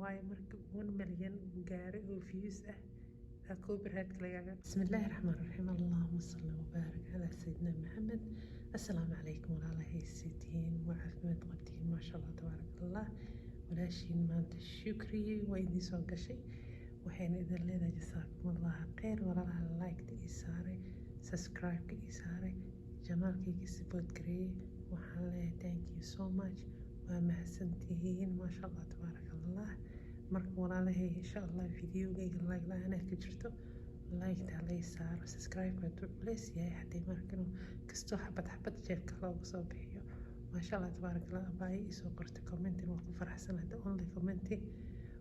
واي مرك 1 مليون وقاري وفيوز كوبرهات كلياga. بسم الله الرحمن الرحيم. اللهم صل وبارك على سيدنا محمد. السلام عليكم walaalahay sitiin waa caafimaad qabtiin maasha allah tabaaraka allah. walaashiin maanta shukri waa idin soo gashay waxayna idin leedahay jasaakum allah khayr. walaalaha like-ta ii saaray, subscribe-ka ii saaray, janaalkayga support gareeyay, waxaan leeyahay thank you so much. waa mahadsantihiin maasha allah tabaaraka allah. marka walaalahay insha allah videogayga like la-aan ka jirto like-ta lay saaro, subscribe-ka hadduu culays yahay haddii markan kastoo xabad jeebka looga soo bixiyo maasha allah tabaaraka allah. abaayo isoo qortay commenting waa ku faraxsan hadda only commenting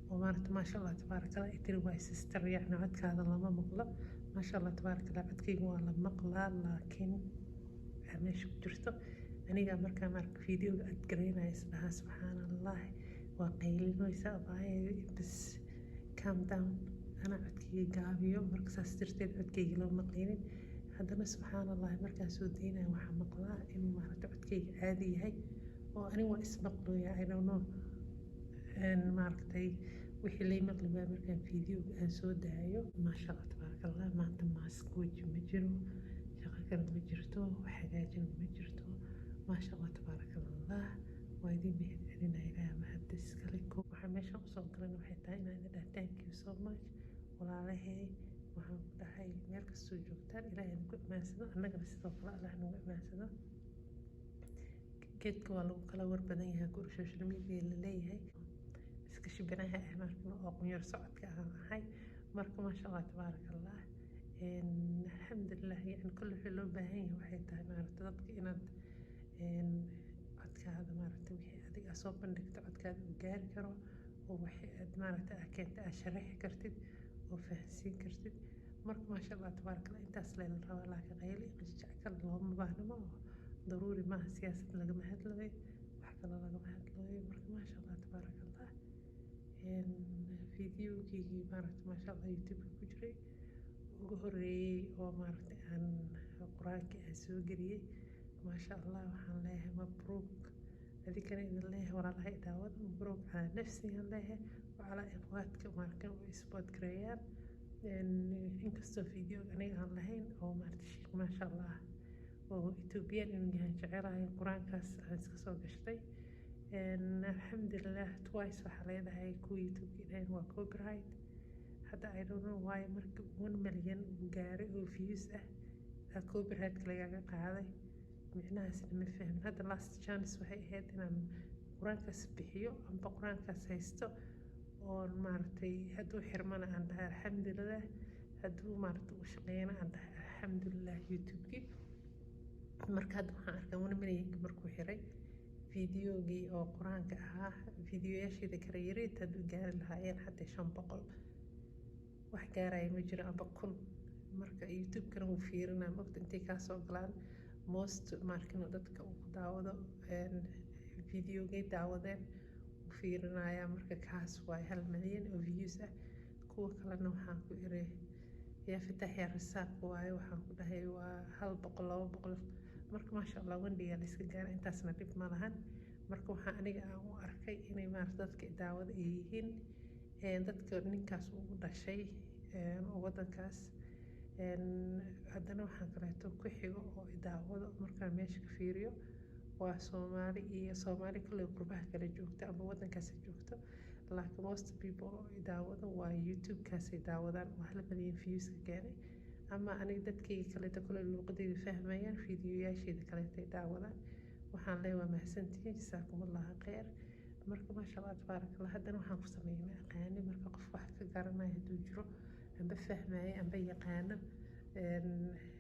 oo maasha allah tabaaraka allah itiri waa sister yacni codkaada lama maqlo maasha allah tabaaraka allah. codkayga waa la maqlaa laakiin meesha ku jirto aniga markaa videoga aad garaynaya isdhahaa subxaan allah waa qaylinaysa abaayo bas calm down ana codkayga gaabiyo marka saas darteed codkayga loo maqlaynin. haddana subxaan allah markaan soo daynaya waxaa maqlaa inuu codkayga caadi yahay oo aniga waa ismaqlooya I don't know wixii lay maqli baa markaan videoga aan soo daayo maasha allah tabaaraka allah. maanta maask weji ma jiro, shaqo kale ma jirto, wax hagaajin ma jirto maasha allah tabaaraka allah. waa idin mahad celinaya ilaaha mahadda iskale. waxaa meeshaan usoo galan waxay tahay inaan idin dhaha thank you so much walaalahay. waxaan ku dhahay meel kastoo joogtaan ilaahay nagu amaansado, annagana sidoo kale allah nagu amaansado. geedka waa lagu kala war badan yahay guri social media la leeyahay iska shibanaha markan oo qunyar socodka aan ahay marka maasha allah tabaaraka allah. alxamdulilah yani kulle wixii loo baahan yahay waxay tahay dadka inaad codkaada wixii adiga soo bandhigto codkaada uu gaari karo oo wixii aad keenta aad sharaxi kartid oo fahansiin kartid marka maasha allah tabaaraka allah. intaas layla rabaa laakiin qayl iyo qisjacka looma baahnimo oo daruuri maaha. siyaasad lagama hadlayo, wax kale lagama hadlayo marka maasha allah tabaaraka allah. videogaygii maasha allah youtube-ka ku jiray ugu horeeyey oo aan qur-aankii aan soo geliyey maasha allah. waxaan leeyahay mabruuk adikana idin leeyahay walaalahay daawada mabruuk calaa nafsigan leeyahay wacalaa ikhwaadka markan u isbood gareeyaan. inkastoo videoga aniga aan lahayn oo sheekh maasha allah oo ethiopian inuu yahay jecelahay qur-aankaas aan iska soo gashtay. alxamdulilah twice waxaa leedahay kuwa youtube-ka ilahayn waa copyright. hadda I don't know why marka 1 milyan gaaray oo views copyright lagaga qaaday micnahaasna ma fahmin. hadda last chance waxay ahayd inaan qur-aankaas bixiyo amba qur-aankaas haysto oo hadduu xirmana aan dhahay alxamdulilah, hadduu u shaqeeyana aan dhahay alxamdulilah youtube-kii. marka hadda waxaan arkaa 1 milyanka markuu xiray videogii oo qur-aanka ahaa videoyaasheeda kala yareed hadduu gaari lahaayeen hadda 500 wax gaaraya ma jiro amba 1000. marka youtube-kana wuu fiirinaa mogta intay kaa soo galaan most dadka uu daawado videogay daawadeen wuu fiirinayaa marka kaas waa 1 milyan oo views kuwa kalena waxaan ku iri yaa fitax yaa rasaaq waaye waxaan ku dhahay waa 100 200 marka maasha allah wandhiga la iska gaara intaasna dhib ma lahan. marka waxaa aniga aan u arkay inay dadka daawada ay yihiin dadka ninkaas ugu dhashay wadankaas. haddana waxaan kaleeto ku xigo oo daawado markaan meesha ka fiiriyo waa soomaali iyo soomaali kale qurbaha kala joogta ama wadankaas joogto laakiin most people oo daawado waa youtube-kaasay daawadaan waa 1 milyan views ka keenay. ama aniga dadkayga kaleeto kule luuqadayda fahmayaan videoyaasheeda kaleetay daawadaan. waxaan leeyahay waa mahadsantihiin jasaakum allah khayr. marka maasha allah tabaaraka allah. haddana waxaan ku sameeyay aqaani marka qof wax ka garanaya hadduu jiro amba fahmaya amba yaqaano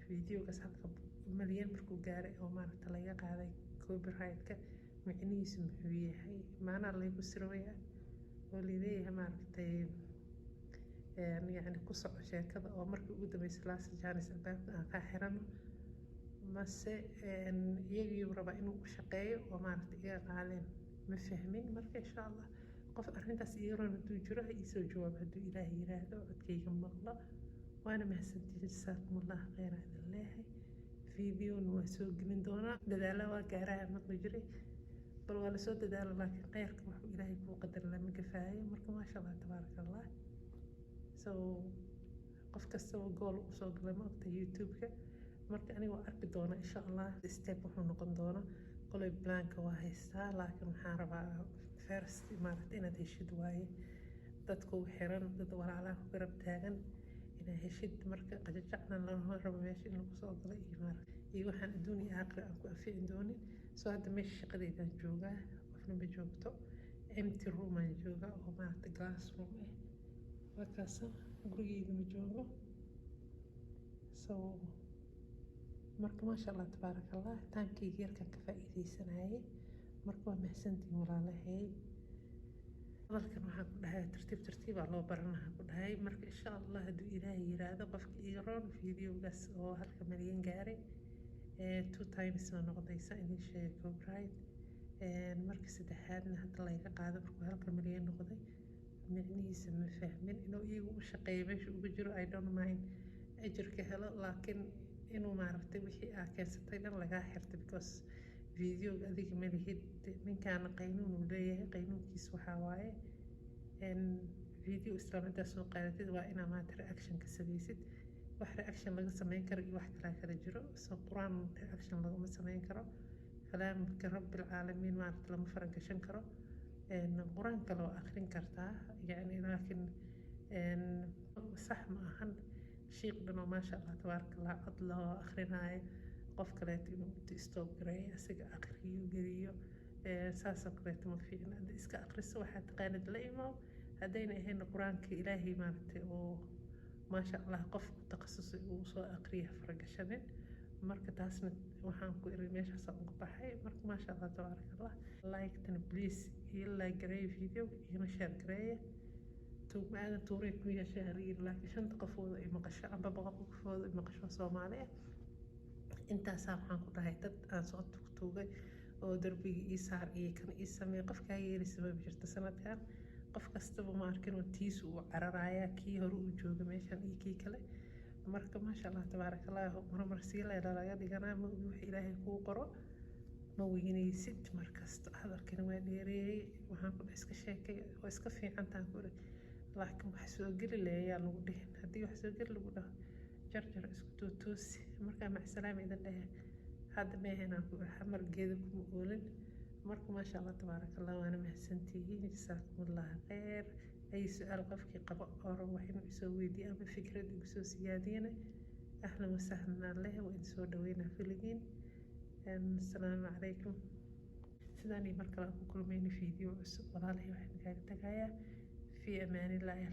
videogaas 1 milyan markuu gaaray oo laga qaaday copyright-ka micnihiisu muxuu yahay maanaa laygu sirwaya oo lileeyahay yani ku soco sheekada oo markii ugu dambeysay last chance albaabka aan ka xirano mase iyagii rabaa inuu u shaqeeyo oo iga qaadeen ma fahmin. marka insha allah qof arrintaas iga ron hadduu jiro ha iisoo jawaab hadduu ilaahay yiraahdo codkayga maqlo. waana mahadsantihiin jasaakum allah khayra idin leeyahay. videona waa soo gelin doonaa dadaala waa gaaraha maqli jiray bal waa lasoo dadaala laakiin khayrka wuxuu ilaahay kuu qadar lama gafaayo marka maasha allah tabaaraka allah. So qof kastaba gool u soo galay ma ogta youtube-ka marka aniga waa arki doona insha allah step wuxuu noqon doona kolay blanka waa haystaa laakiin waxaan rabaa first maaragtay inaad heshid waaye dadku xiran dad walaalaha ku garab taagan inaad heshid marka qajajacna lama rabo meesha in lagu soo galay iyo waxaan adduun iyo aakhira aan ku anfici doonin. soo hadda meesha shaqadeydaan joogaa qofna ma joogto empty room aan joogaa oo maaragtay glass room ah markaas gurigeyda ma joogo. so marka maasha allah tabaaraka allah taankeyga yarkaan ka faa'iidaysanayay marka waa mahadsantihiin walaalahay. hadalkan waxaan ku dhahay tartiib tartiibaa loo baranaha ku dhahay marka insha allah hadduu ilaahay yiraahdo qofka iga roon videogaas oo 1 milyan gaaray 2 times oo noqonaysa idin sheegay copyright marka saddexaadna hadda layga qaado markuu 1 milyan noqday micnihiisa ma fahmin inuu iyagu u shaqeeyo meesha ugu jiro I don't mind ajirka helo laakiin inuu maaragtay wixii aa keensatay dhan lagaa xirta because videoga adiga ma lihid ninkaana qaynuun uu leeyahay qaynuunkiisa waxaa waaye video islaamidaas soo qaadatid waa inaa maanta reaction ka samaysid wax reaction laga samayn karo iyo wax kalaa kala jiro soo quraan reaction laguma samayn karo kalaamka rabbilcaalamiin maaragta lama faragashan karo quraan kale oo akhrin kartaa yani laakiin sax ma ahan sheekh dhan oo maasha allah tabaaraka allah cod loo akhrinayo qof kaleeto inuu stop gareeyo isaga akhriyo geliyo saasoo kaleeto ma fiicna hadda iska akhriso waxaa taqaanid la imo haddayna ahayn qur-aanka ilaahay maaragtay oo maasha allah qof ku takhasusay uu soo akhriya faragashanin marka taasna waxaan ku iri meeshaas uga baxay marka maasha allah tabaaraka allah like-tana please iyo like gareeya video iyo share gareeya tuugmaadan tuuray ku yeeshay haliir laakiin 5 qofooda ay maqasho amba 100 qofooda ay maqasho Soomaali ah intaasaa waxaan ku dhahay dad aan soo tuugay oo darbiga ii saar iyo kan ii sameey qofkaa yeelisa ma jirto sanadkan qof kastaba ma arkin oo tiisu uu cararayaa kii hore uu jooga meeshan iyo kii kale marka maasha allah tabaaraka allah marmar sii laga dhiganaa ma ogi wax ilaahay kuu qoro ma weynaysid markasta hadalkana waa dheereeyay waxaan ku iska sheekay oo iska fiicantaan ku laakiin wax soo geli leeyaa lagu dhihin haddii wax soo geli lagu dhaho jarjar isku toosi markaa macsalaama idan dhahe hadda meehanaan ku xamar geeda kuma oolin marka maasha allah tabaaraka allah waana mahadsantihiin jasaakumullah khayr ay su-aal qofkii qabo oo rabo wax inuu isoo weydiiyo ama fikrad igu soo siyaadiyana ahlan wasahlan leh waa idin soo dhaweynaa filigiin asalaamu calaykum sidaanii mar kale aan ku kulmayna video cusub walaalahay waxaan kaaga tagayaa في أمان الله.